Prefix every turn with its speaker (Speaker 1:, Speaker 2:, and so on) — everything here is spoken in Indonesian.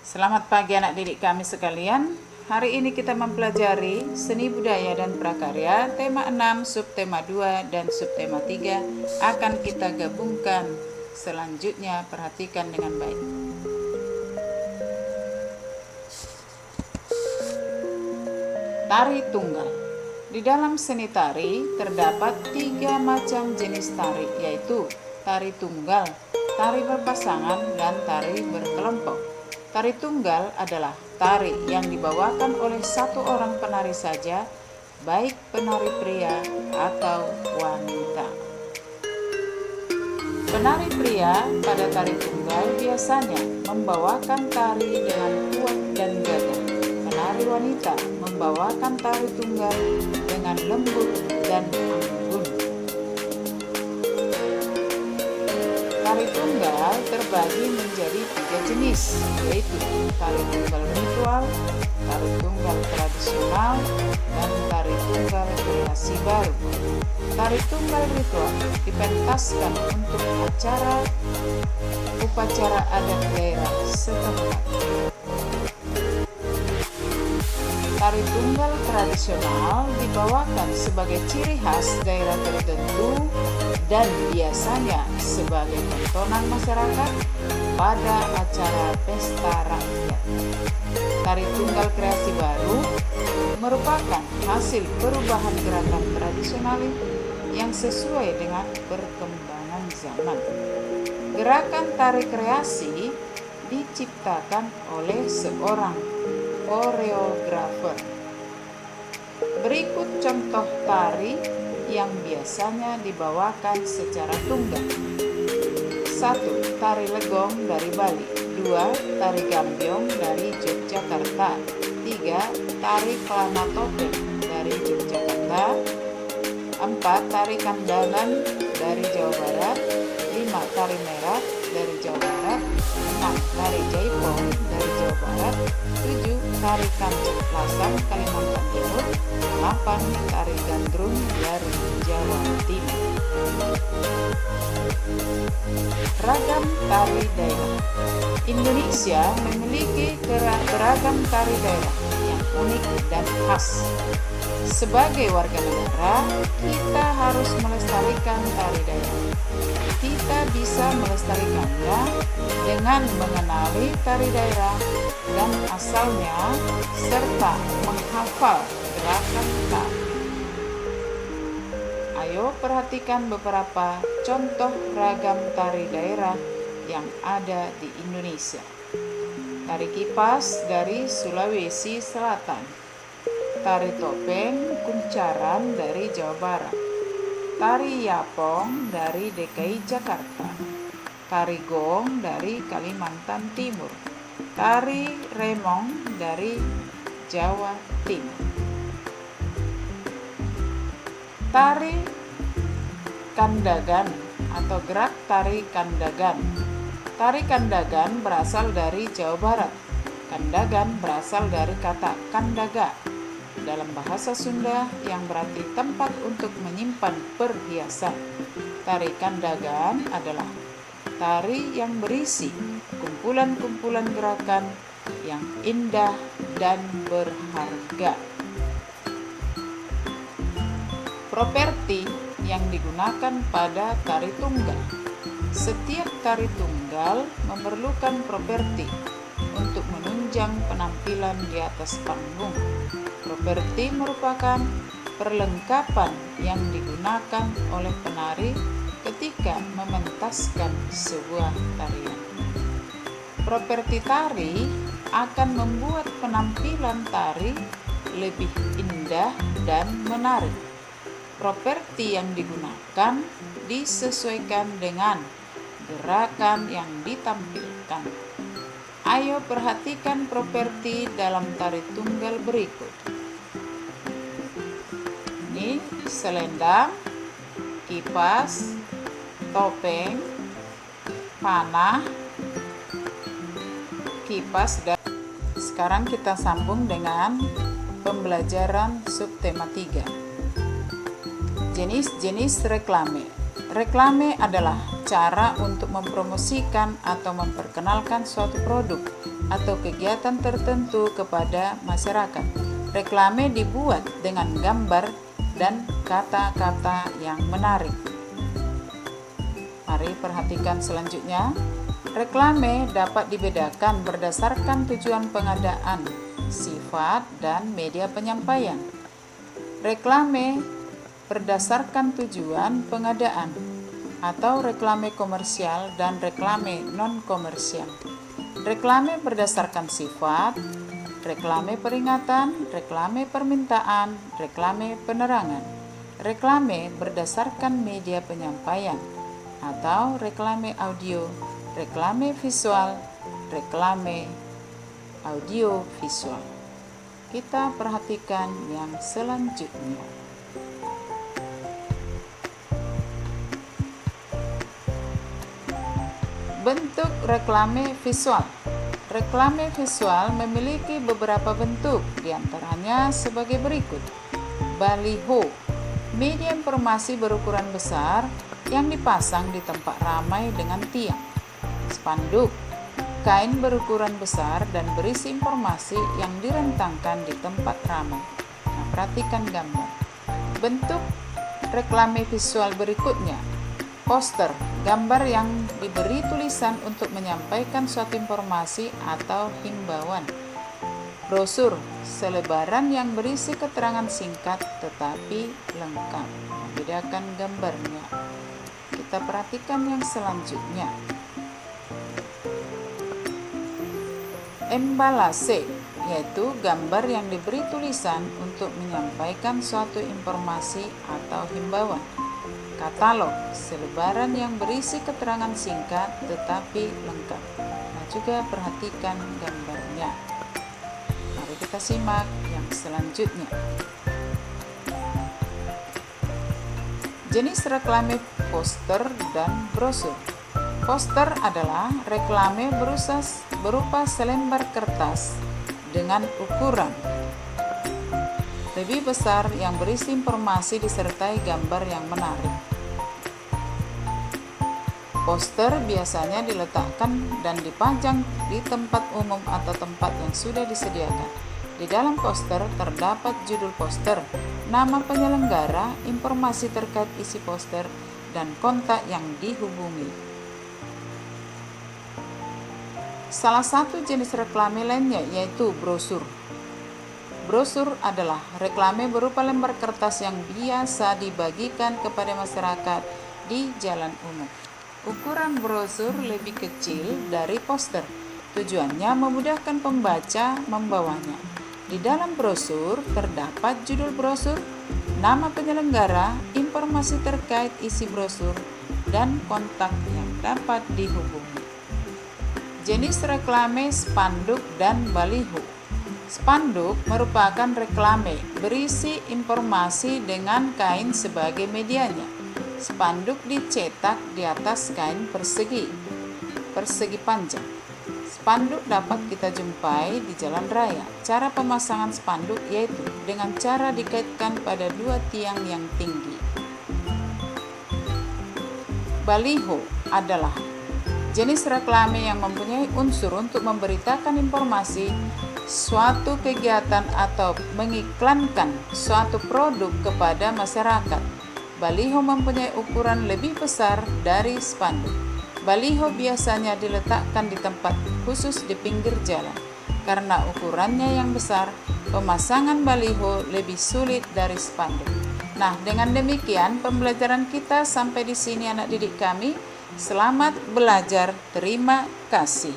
Speaker 1: Selamat pagi anak didik kami sekalian. Hari ini kita mempelajari seni budaya dan prakarya tema 6, subtema 2 dan subtema 3 akan kita gabungkan. Selanjutnya perhatikan dengan baik. Tari tunggal. Di dalam seni tari terdapat 3 macam jenis tari, yaitu tari tunggal, tari berpasangan, dan tari berkelompok. Tari tunggal adalah tari yang dibawakan oleh satu orang penari saja, baik penari pria atau wanita. Penari pria pada tari tunggal biasanya membawakan tari dengan kuat dan gagah. Penari wanita membawakan tari tunggal dengan lembut dan anggun. Tari tunggal terbagi menjadi 3 jenis, yaitu tari tunggal ritual, tari tunggal tradisional, dan tari tunggal kreasi baru. Tari tunggal ritual dipentaskan untuk upacara adat daerah setempat. Tari tunggal tradisional dibawakan sebagai ciri khas daerah tertentu dan biasanya sebagai tontonan masyarakat pada acara pesta rakyat. Tari tunggal kreasi baru merupakan hasil perubahan gerakan tradisional yang sesuai dengan perkembangan zaman. Gerakan tari kreasi diciptakan oleh seorang koreografer. Berikut contoh tari yang biasanya dibawakan secara tunggal. 1. Tari legong dari Bali. 2. Tari gambyong dari Yogyakarta. 3. Tari kelana topeng dari Yogyakarta. 4. Tari kandangan dari Jawa Barat. 5. Tari merah dari Jawa Barat. 6. Tari jaipong dari Jawa Barat. 7. Tari kancak lasam Kalimantan Timur. 8. Tari gandrung dari Jawa Timur. Ragam tari daerah. Indonesia memiliki beragam tari daerah yang unik dan khas. Sebagai warga negara, kita harus melestarikan tari daerah. Kita bisa melestarikannya dengan mengenali tari daerah dan asalnya serta menghafal gerakan tari. Ayo perhatikan beberapa contoh ragam tari daerah yang ada di Indonesia. Tari kipas dari Sulawesi Selatan. Tari topeng kuncaran dari Jawa Barat. Tari yapong dari DKI Jakarta. Tari gong dari Kalimantan Timur. Tari remong dari Jawa Timur. Tari kandagan atau gerak tari kandagan. Tari kandagan berasal dari Jawa Barat. Kandagan berasal dari kata kandaga dalam bahasa Sunda yang berarti tempat untuk menyimpan perhiasan. Tari kandagan adalah tari yang berisi kumpulan-kumpulan gerakan yang indah dan berharga. Properti yang digunakan pada tari tunggal. Setiap tari tunggal memerlukan properti untuk menunjang penampilan di atas panggung. Properti merupakan perlengkapan yang digunakan oleh penari ketika mementaskan sebuah tarian. Properti tari akan membuat penampilan tari lebih indah dan menarik. Properti yang digunakan disesuaikan dengan gerakan yang ditampilkan. Ayo perhatikan properti dalam tari tunggal berikut. Ini selendang, kipas, topeng, panah, kipas, dan sekarang kita sambung dengan pembelajaran subtema 3. Jenis-jenis reklame. Reklame adalah cara untuk mempromosikan atau memperkenalkan suatu produk atau kegiatan tertentu kepada masyarakat. Reklame dibuat dengan gambar dan kata-kata yang menarik. Mari perhatikan selanjutnya. Reklame dapat dibedakan berdasarkan tujuan pengadaan, sifat, dan media penyampaian. Reklame berdasarkan tujuan pengadaan atau reklame komersial dan reklame non-komersial. Reklame berdasarkan sifat, reklame peringatan, reklame permintaan, reklame penerangan. Reklame berdasarkan media penyampaian atau reklame audio, reklame visual, reklame audio visual. Kita perhatikan yang selanjutnya. Bentuk reklame visual. Reklame visual memiliki beberapa bentuk, diantaranya sebagai berikut. Baliho, media informasi berukuran besar yang dipasang di tempat ramai dengan tiang. Spanduk, kain berukuran besar dan berisi informasi yang direntangkan di tempat ramai. Nah, perhatikan gambar. Bentuk reklame visual berikutnya. Poster, gambar yang diberi tulisan untuk menyampaikan suatu informasi atau himbauan. Brosur, selebaran yang berisi keterangan singkat tetapi lengkap. Membedakan gambarnya. Kita perhatikan yang selanjutnya. Embalase, yaitu gambar yang diberi tulisan untuk menyampaikan suatu informasi atau himbauan. Katalog, selebaran yang berisi keterangan singkat tetapi lengkap. Nah, juga perhatikan gambarnya. Mari kita simak yang selanjutnya. Jenis reklame poster dan brosur. Poster adalah reklame berupa selembar kertas dengan ukuran lebih besar yang berisi informasi disertai gambar yang menarik. Poster biasanya diletakkan dan dipajang di tempat umum atau tempat yang sudah disediakan. Di dalam poster terdapat judul poster, nama penyelenggara, informasi terkait isi poster, dan kontak yang dihubungi. Salah satu jenis reklame lainnya yaitu brosur. Brosur adalah reklame berupa lembar kertas yang biasa dibagikan kepada masyarakat di jalan umum. Ukuran brosur lebih kecil dari poster. Tujuannya memudahkan pembaca membawanya. Di dalam brosur terdapat judul brosur, nama penyelenggara, informasi terkait isi brosur, dan kontak yang dapat dihubungi. Jenis reklame spanduk dan baliho. Spanduk merupakan reklame berisi informasi dengan kain sebagai medianya. Spanduk dicetak di atas kain persegi panjang. Spanduk dapat kita jumpai di jalan raya. Cara pemasangan spanduk yaitu dengan cara dikaitkan pada dua tiang yang tinggi. Baliho adalah jenis reklame yang mempunyai unsur untuk memberitakan informasi suatu kegiatan atau mengiklankan suatu produk kepada masyarakat. Baliho mempunyai ukuran lebih besar dari spanduk. Baliho biasanya diletakkan di tempat khusus di pinggir jalan. Karena ukurannya yang besar, pemasangan baliho lebih sulit dari spanduk. Nah, dengan demikian pembelajaran kita sampai di sini anak didik kami. Selamat belajar. Terima kasih.